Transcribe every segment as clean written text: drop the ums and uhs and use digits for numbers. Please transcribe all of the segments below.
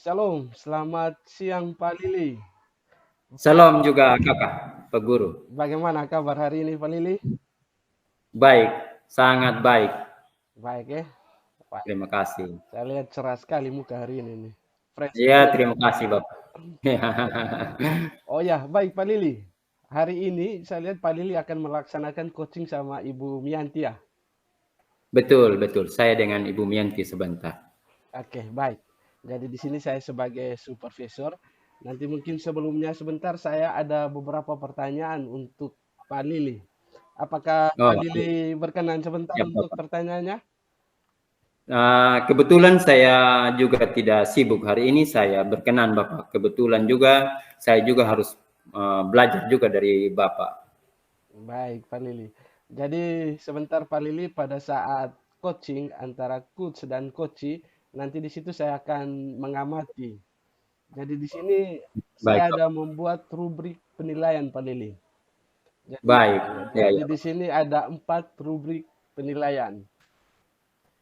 Shalom, selamat siang Pak Lili. Salam juga kakak, Pak Guru. Bagaimana kabar hari ini Pak Lili? Baik, sangat baik. Baik ya. Baik. Terima kasih. Saya lihat cerah sekali muka hari ini nih. Fresh Ya, sekali. terima kasih Bapak. Oh ya, baik Pak Lili. Hari ini saya lihat Pak Lili akan melaksanakan coaching sama Ibu Mianti ya. Betul, betul. Saya dengan Ibu Mianti sebentar. Oke, baik. Jadi di sini saya sebagai supervisor. Nanti mungkin sebelumnya sebentar saya ada beberapa pertanyaan untuk Pak Lili. Apakah Pak Oh, Lili berkenan sebentar ya untuk Bapak. pertanyaannya? Kebetulan saya juga tidak sibuk hari ini. Saya berkenan Bapak. Kebetulan juga saya juga harus belajar juga dari Bapak. Baik, Pak Lili. Jadi sebentar Pak Lili pada saat coaching antara coach dan coachi, nanti di situ saya akan mengamati. Jadi di sini saya Baik, ada Bapak. membuat rubrik penilaian Pak Lili. Jadi, Baik. Ya, jadi ya, di Bapak. sini ada 4 rubrik penilaian.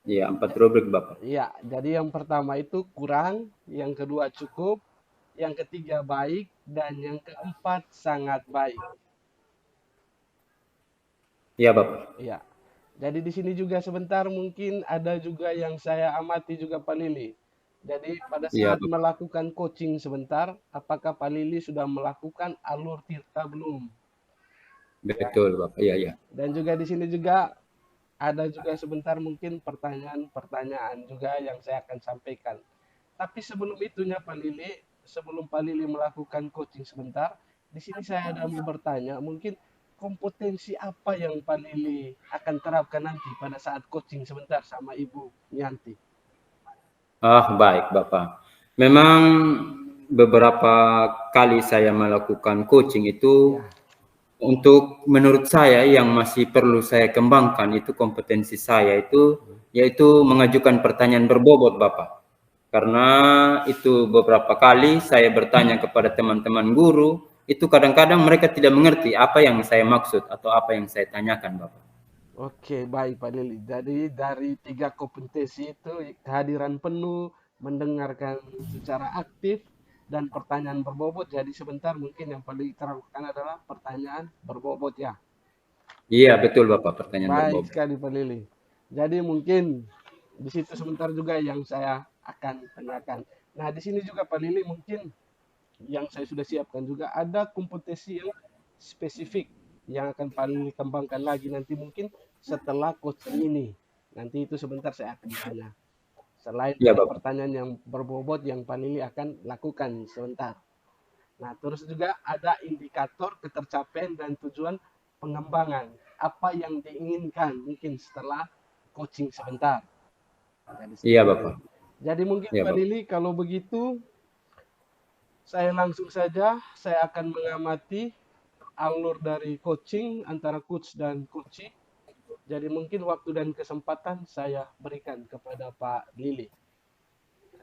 Ya, 4 rubrik Bapak. Ya, jadi yang pertama itu kurang, yang kedua cukup, yang ketiga baik, dan yang keempat sangat baik. Ya, Bapak. Ya. Jadi di sini juga sebentar mungkin ada juga yang saya amati juga Pak Lili. Jadi pada Ya, saat Bapak. melakukan coaching sebentar, apakah Pak Lili sudah melakukan alur tirta belum? Ya. Betul, Bapak. Ya, ya. Dan juga di sini juga ada juga sebentar mungkin pertanyaan-pertanyaan juga yang saya akan sampaikan. Tapi sebelum itunya Pak Lili, sebelum Pak Lili melakukan coaching sebentar, di sini saya ada mau bertanya, mungkin kompetensi apa yang Pak Lili akan terapkan nanti pada saat coaching sebentar sama Ibu Yanti? Baik, Bapak. Memang beberapa kali saya melakukan coaching itu, Ya, untuk menurut saya yang masih perlu saya kembangkan itu kompetensi saya itu, yaitu mengajukan pertanyaan berbobot, Bapak. Karena itu beberapa kali saya bertanya kepada teman-teman guru, itu kadang-kadang mereka tidak mengerti apa yang saya maksud atau apa yang saya tanyakan, Bapak. oke baik Pak Lili. Jadi dari 3 kompetensi itu kehadiran penuh, mendengarkan secara aktif, dan pertanyaan berbobot. Jadi sebentar mungkin yang paling terapkan adalah pertanyaan berbobot ya. Iya, betul, Bapak, pertanyaan Baik berbobot. sekali Pak Lili. Jadi mungkin di situ sebentar juga yang saya akan tanyakan. Nah, di sini juga Pak Lili mungkin yang saya sudah siapkan juga ada kompetensi yang spesifik yang akan Pak Lili kembangkan lagi nanti mungkin setelah coaching ini. Nanti itu sebentar saya akan tanya. Selain Iya, dari Bapak. pertanyaan yang berbobot yang Pak Lili akan lakukan sebentar. Nah, terus juga ada indikator ketercapaian dan tujuan pengembangan. Apa yang diinginkan mungkin setelah coaching sebentar. Jadi Iya, seperti itu. Bapak. Jadi mungkin Iya, Pak Bapak. Lili kalau begitu saya langsung saja saya akan mengamati alur dari coaching antara coach dan coachee. Jadi mungkin waktu dan kesempatan saya berikan kepada Pak Lili.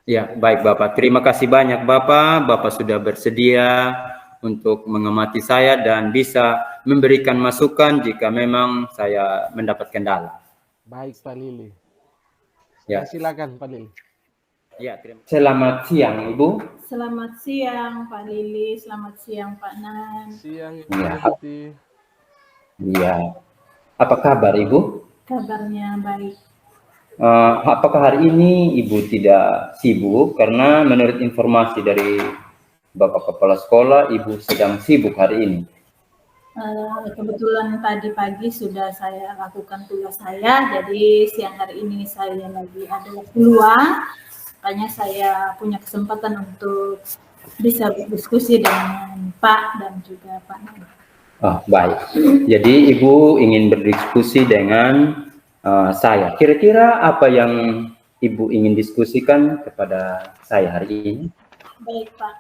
Ya, baik Bapak. Terima kasih banyak Bapak. Bapak sudah bersedia untuk mengamati saya dan bisa memberikan masukan jika memang saya mendapat kendala. Baik Pak Lili. Saya Ya, silakan Pak Lili. ya, terima kasih. Selamat siang Ibu. Selamat siang Pak Lili, selamat siang Pak Nan. Siang Ibu Ya, Yanti. ya. Apa kabar Ibu? Kabarnya baik. Apakah hari ini Ibu tidak sibuk? Karena menurut informasi dari Bapak Kepala Sekolah, Ibu sedang sibuk hari ini. Kebetulan tadi pagi sudah saya lakukan tugas saya, jadi siang hari ini saya lagi ada waktu luang, makanya saya punya kesempatan untuk bisa berdiskusi dengan Pak dan juga Pak Nan. Baik. Jadi Ibu ingin berdiskusi dengan saya. Kira-kira apa yang Ibu ingin diskusikan kepada saya hari ini? Baik Pak,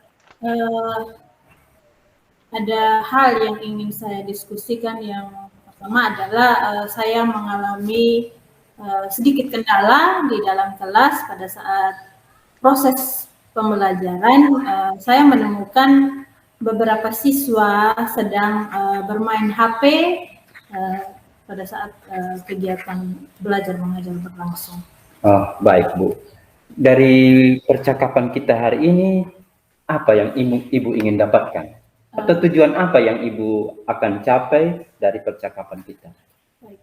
ada hal yang ingin saya diskusikan. Yang pertama adalah saya mengalami sedikit kendala di dalam kelas pada saat proses pembelajaran. Saya menemukan beberapa siswa sedang bermain HP pada saat kegiatan belajar mengajar berlangsung. Baik Bu. dari percakapan kita hari ini, apa yang Ibu ingin dapatkan? Atau tujuan apa yang Ibu akan capai dari percakapan kita? Baik.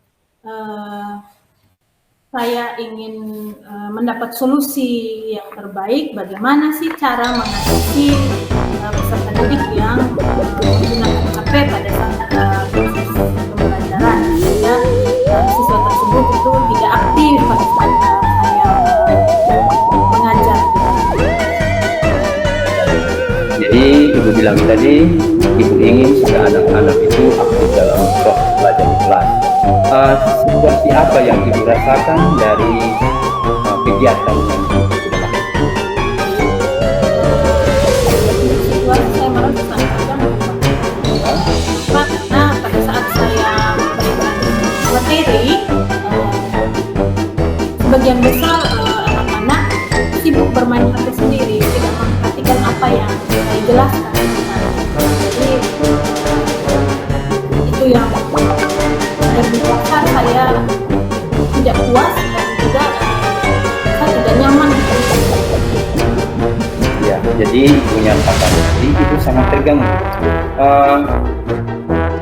Saya ingin mendapat solusi yang terbaik bagaimana sih cara mengatasi peserta didik yang menggunakan HP pada saat proses pembelajaran, sehingga siswa tersebut itu tidak aktif pada saat saya mengajar. Jadi Ibu bilang tadi, Ibu ingin supaya anak-anak itu aktif dalam proses belajar di kelas. Situasi apa yang Ibu rasakan dari kegiatan yang Ibu lakukan? Situasi saya merasa sangat terganggu karena pada saat saya memberikan materi, sebagian besar anak-anak sibuk bermain HP sendiri, tidak memperhatikan apa yang saya jelaskan. Jadi itu yang berbicara saya tidak puas dan juga saya tidak nyaman. Ya, jadi Ibu nyatakan tadi Ibu sangat terganggu.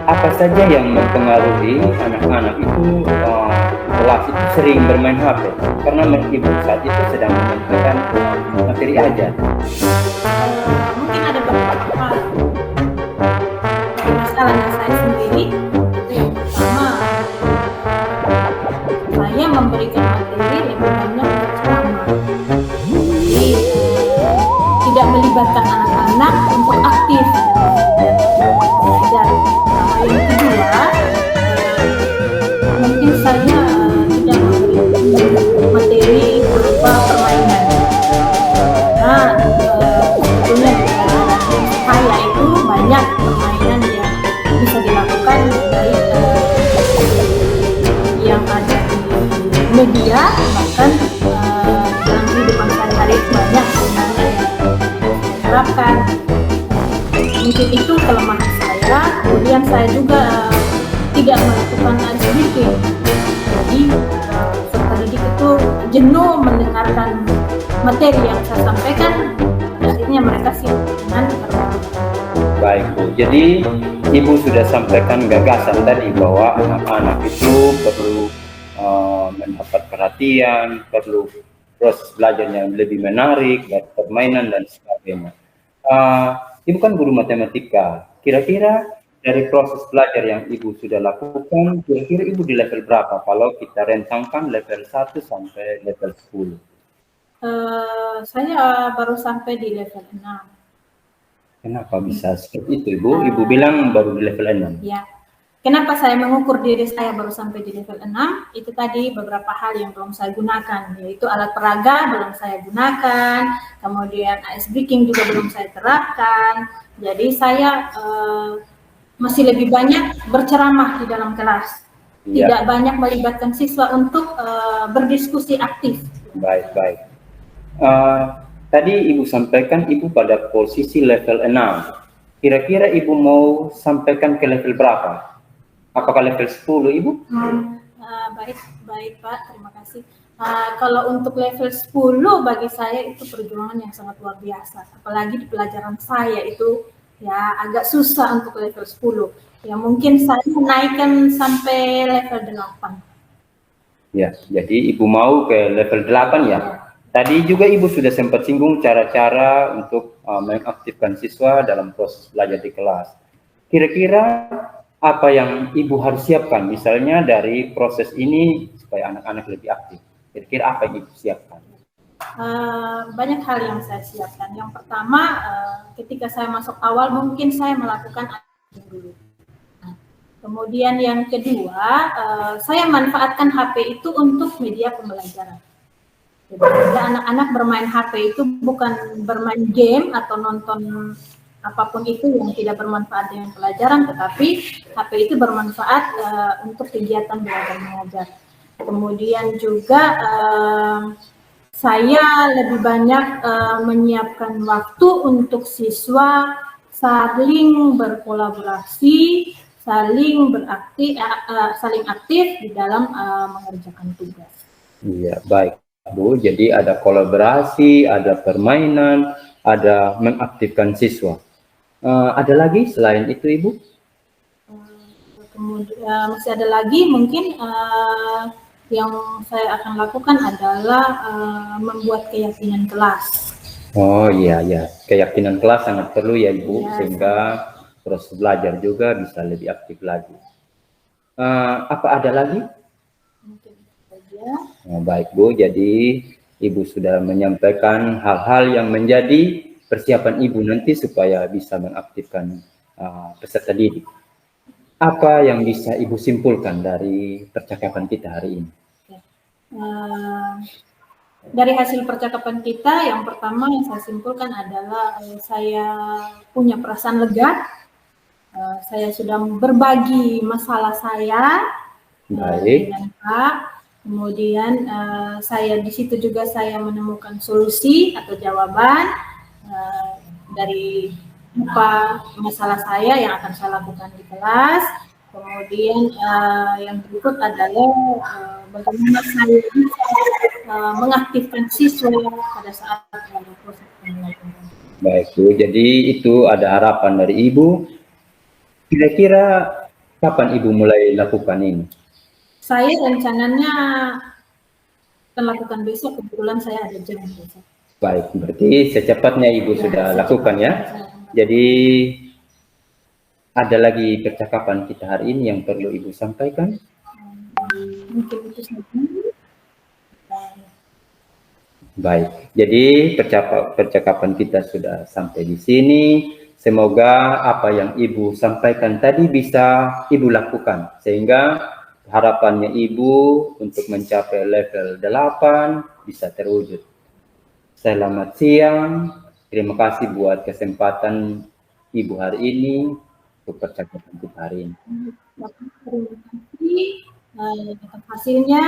Apa saja yang mempengaruhi anak-anak itu kelas itu sering bermain HP? Karena Ibu saat itu sedang menyampaikan materi aja. Mungkin ada beberapa hal. Masalahnya saya sendiri itu yang pertama, saya memberikan materi lebih banyak berceramah, jadi tidak melibatkan anak-anak untuk aktif belajar. Yang kedua, mungkin saya tidak memberikan materi berupa permainan. Nah, sebetulnya di pelajaran saya itu banyak permainan yang bisa dilakukan, baik yang ada di media, bahkan dalam kehidupan sehari-hari banyak permainan yang diterapkan. Mungkin itu kelemahan saya. Kemudian saya juga tidak melakukan ice breaking. Jadi peserta didik itu jenuh mendengarkan materi yang saya sampaikan, akhirnya mereka siap dengan bermain. Baik Bu, jadi Ibu sudah sampaikan gagasan tadi bahwa anak-anak itu perlu mendapat perhatian, perlu proses belajarnya lebih menarik, dan permainan dan sebagainya. Ibu kan guru matematika, kira-kira dari proses belajar yang Ibu sudah lakukan, kira-kira Ibu di level berapa kalau kita rentangkan level 1 sampai level 10? Saya baru sampai di level 6. Kenapa bisa seperti itu Ibu? Ibu bilang baru di level 6. Ya. Kenapa saya mengukur diri saya baru sampai di level 6? Itu tadi beberapa hal yang belum saya gunakan, yaitu alat peraga belum saya gunakan, kemudian ice breaking juga belum saya terapkan. Jadi saya masih lebih banyak berceramah di dalam kelas, tidak banyak melibatkan siswa untuk berdiskusi aktif. Baik. Tadi Ibu sampaikan Ibu pada posisi level 6. Kira-kira Ibu mau sampaikan ke level berapa? Apakah level 10 Ibu? Baik Pak, terima kasih. Kalau untuk level 10 bagi saya itu perjuangan yang sangat luar biasa. Apalagi di pelajaran saya itu ya agak susah untuk level 10. Ya mungkin saya menaikkan sampai level 8. Ya, jadi Ibu mau ke level 8 ya? Tadi juga Ibu sudah sempat singgung cara-cara untuk mengaktifkan siswa dalam proses belajar di kelas. Kira-kira apa yang Ibu harus siapkan, misalnya dari proses ini supaya anak-anak lebih aktif? Kira-kira apa yang Ibu siapkan? Banyak hal yang saya siapkan. Yang pertama, ketika saya masuk awal mungkin saya melakukan dulu. Kemudian yang kedua, saya manfaatkan HP itu untuk media pembelajaran. Jadi anak-anak bermain HP itu bukan bermain game atau nonton apapun itu yang tidak bermanfaat dengan pelajaran, tetapi HP itu bermanfaat untuk kegiatan belajar mengajar. Kemudian juga saya lebih banyak menyiapkan waktu untuk siswa saling berkolaborasi, saling aktif di dalam mengerjakan tugas. Iya, baik. Bu, jadi ada kolaborasi, ada permainan, ada mengaktifkan siswa. Ada lagi selain itu, Ibu? Kemudian masih ada lagi mungkin yang saya akan lakukan adalah membuat keyakinan kelas. Oh iya, ya, keyakinan kelas sangat perlu ya Ibu, Ya, sehingga proses belajar juga bisa lebih aktif lagi. Apa ada lagi? mungkin itu saja. Nah, baik Bu, jadi Ibu sudah menyampaikan hal-hal yang menjadi persiapan Ibu nanti supaya bisa mengaktifkan peserta didik. Apa yang bisa Ibu simpulkan dari percakapan kita hari ini? Dari hasil percakapan kita, yang pertama yang saya simpulkan adalah saya punya perasaan lega. Saya sudah berbagi masalah saya dengan Pak. Kemudian saya di situ juga saya menemukan solusi atau jawaban dari apa masalah saya yang akan saya lakukan di kelas. Kemudian yang berikut adalah bagaimana saya bisa mengaktifkan siswa pada saat ada proses pembelajaran. Baik Bu, jadi itu ada harapan dari Ibu. Kira-kira kapan Ibu mulai lakukan ini? Saya rencananya akan lakukan besok, kebetulan saya ada jam besok. Baik, berarti secepatnya Ibu sudah lakukan ya. Jadi ada lagi percakapan kita hari ini yang perlu Ibu sampaikan? Mungkin itu saja. Baik, jadi percakapan kita sudah sampai di sini. Semoga apa yang Ibu sampaikan tadi bisa Ibu lakukan, sehingga harapannya Ibu untuk mencapai level 8 bisa terwujud. Selamat siang, terima kasih buat kesempatan Ibu hari ini untuk percakapan kita hari ini. Terima kasih atas hasilnya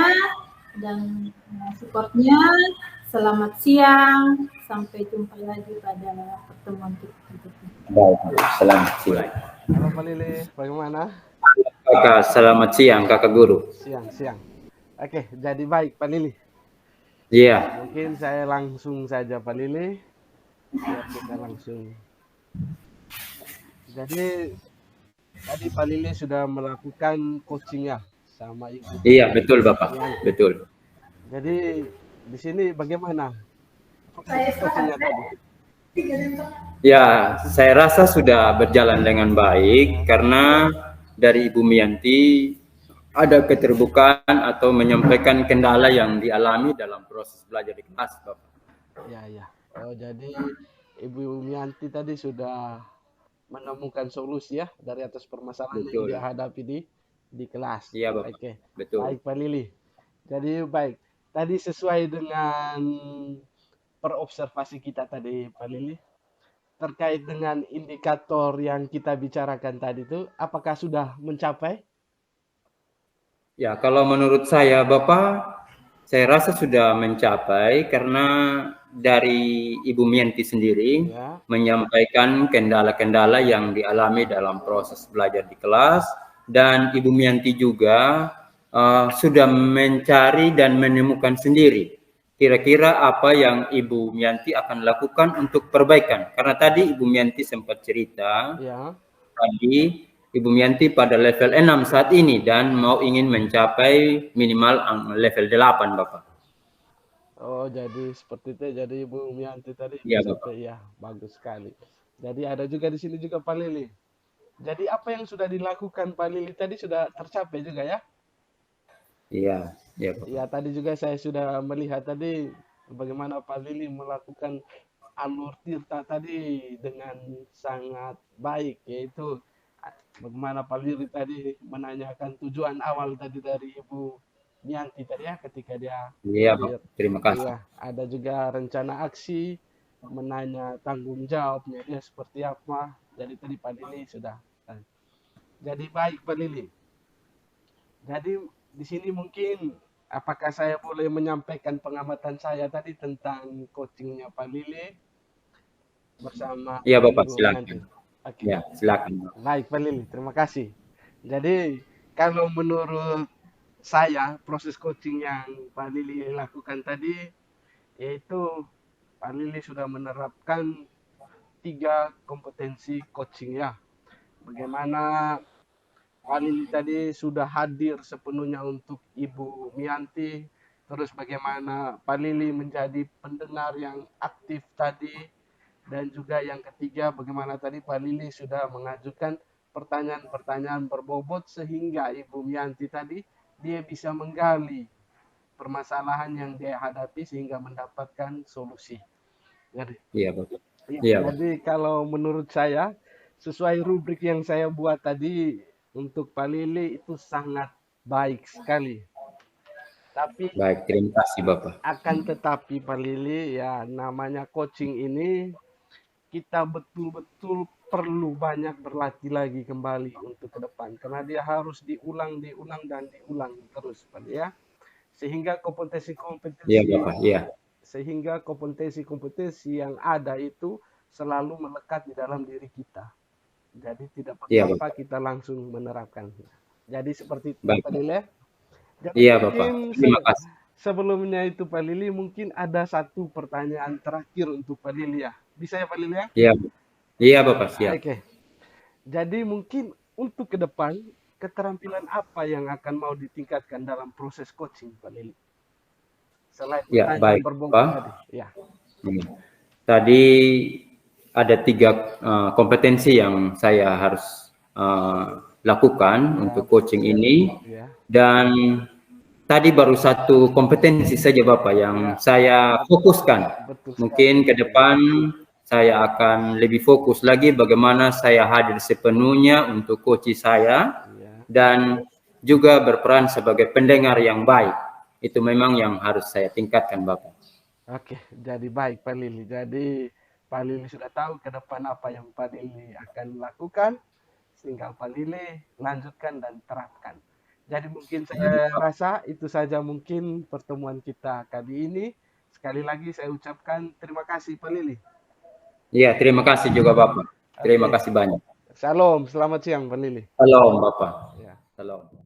dan supportnya. Selamat siang, sampai jumpa lagi pada pertemuan kita berikutnya. Baik, selamat siang. Halo Pak Lili, bagaimana? Kakak, selamat siang Kakak Guru. Siang. Oke, jadi baik Pak Lili. Iya. Mungkin saya langsung saja Pak Lili. Biar kita langsung. Jadi tadi Pak Lili sudah melakukan coachingnya sama Ibu. Iya, betul Bapak. Betul. Jadi di sini bagaimana coachingnya tadi? Ya, saya rasa sudah berjalan dengan baik karena dari Ibu Mianti ada keterbukaan atau menyampaikan kendala yang dialami dalam proses belajar di kelas, Bapak. Ya. Oh, jadi Ibu Mianti tadi sudah menemukan solusi ya dari atas permasalahan yang dia hadapi di kelas. Iya, Bapak. Oke. Betul. Baik Pak Lili. Jadi baik. Tadi sesuai dengan perobservasi kita tadi Pak Lili, terkait dengan indikator yang kita bicarakan tadi itu, apakah sudah mencapai? Ya, kalau menurut saya Bapak, saya rasa sudah mencapai karena dari Ibu Mianti sendiri menyampaikan kendala-kendala yang dialami dalam proses belajar di kelas, dan Ibu Mianti juga sudah mencari dan menemukan sendiri kira-kira apa yang Ibu Mianti akan lakukan untuk perbaikan. Karena tadi Ibu Mianti sempat cerita, tadi Ibu Mianti pada level 6 saat ini dan mau ingin mencapai minimal level 8, Bapak. Oh, jadi seperti itu. Jadi Ibu Mianti tadi ya, bagus sekali. Jadi ada juga di sini juga Pak Lili. Jadi apa yang sudah dilakukan Pak Lili tadi sudah tercapai juga ya? Iya, Pak. Ya, tadi juga saya sudah melihat tadi bagaimana Pak Lili melakukan alur tirta tadi dengan sangat baik, yaitu bagaimana Pak Lili tadi menanyakan tujuan awal tadi dari Ibu Mianti tadi ya ketika dia Pak. Terima kasih. Ya, ada juga rencana aksi, menanya tanggung jawabnya dia seperti apa. Jadi tadi Pak Lili sudah. Jadi baik Pak Lili. Jadi di sini mungkin apakah saya boleh menyampaikan pengamatan saya tadi tentang coachingnya Pak Lili bersama? Iya Bapak, silakan. Okay. Ya, silakan. Baik Pak Lili, terima kasih. Jadi kalau menurut proses coaching yang Pak Lili lakukan tadi, yaitu Pak Lili sudah menerapkan 3 kompetensi coaching ya. Bagaimana Pak Lili tadi sudah hadir sepenuhnya untuk Ibu Mianti, terus bagaimana Pak Lili menjadi pendengar yang aktif tadi, dan juga yang ketiga bagaimana tadi Pak Lili sudah mengajukan pertanyaan-pertanyaan berbobot sehingga Ibu Mianti tadi dia bisa menggali permasalahan yang dia hadapi sehingga mendapatkan solusi. Jadi, Iya, Bapak. ya, Iya, Bapak. jadi kalau menurut saya sesuai rubrik yang saya buat tadi untuk Pak Lili itu sangat baik sekali. Tapi Baik, terima kasih Bapak. akan tetapi Pak Lili ya namanya coaching ini kita betul-betul perlu banyak berlatih lagi kembali untuk ke depan karena dia harus diulang dan diulang terus Pak ya. Sehingga Iya, kompetensi-kompetensi Bapak. Iya. sehingga kompetensi-kompetensi yang ada itu selalu melekat di dalam diri kita. Jadi tidak Iya, perlu apa Bapak. kita langsung menerapkannya. Jadi seperti itu Baik. Pak Lili. Jadi Iya, Bapak. mungkin Terima kasih. sebelumnya itu Pak Lili mungkin ada satu pertanyaan terakhir untuk Pak Lili ya. Bisa ya Pak Lili ya? Iya, iya Bapak, siap. Oke. Jadi mungkin untuk ke depan keterampilan apa yang akan mau ditingkatkan dalam proses coaching Pak Lili? Selain Ya, pertanyaan baik, berbobot Pak. tadi. Ya. Tadi ada 3 kompetensi yang saya harus lakukan untuk coaching ini, Ya. dan tadi baru 1 kompetensi saja Bapak yang saya fokuskan. Betul sekali. Mungkin ke depan saya akan lebih fokus lagi bagaimana saya hadir sepenuhnya untuk coach saya Ya. dan juga berperan sebagai pendengar yang baik. Itu memang yang harus saya tingkatkan Bapak. Oke, jadi baik Pak Lili. Jadi Pak Lili sudah tahu ke depan apa yang Pak Lili akan lakukan, tinggal Pak Lili lanjutkan dan terapkan. Jadi mungkin saya rasa itu saja mungkin pertemuan kita kali ini. Sekali lagi saya ucapkan terima kasih Pak Lili. Iya, terima kasih juga Bapak. Terima Oke. kasih banyak. Salam, selamat siang Pak Lili. Salam Bapak. Ya. Salam.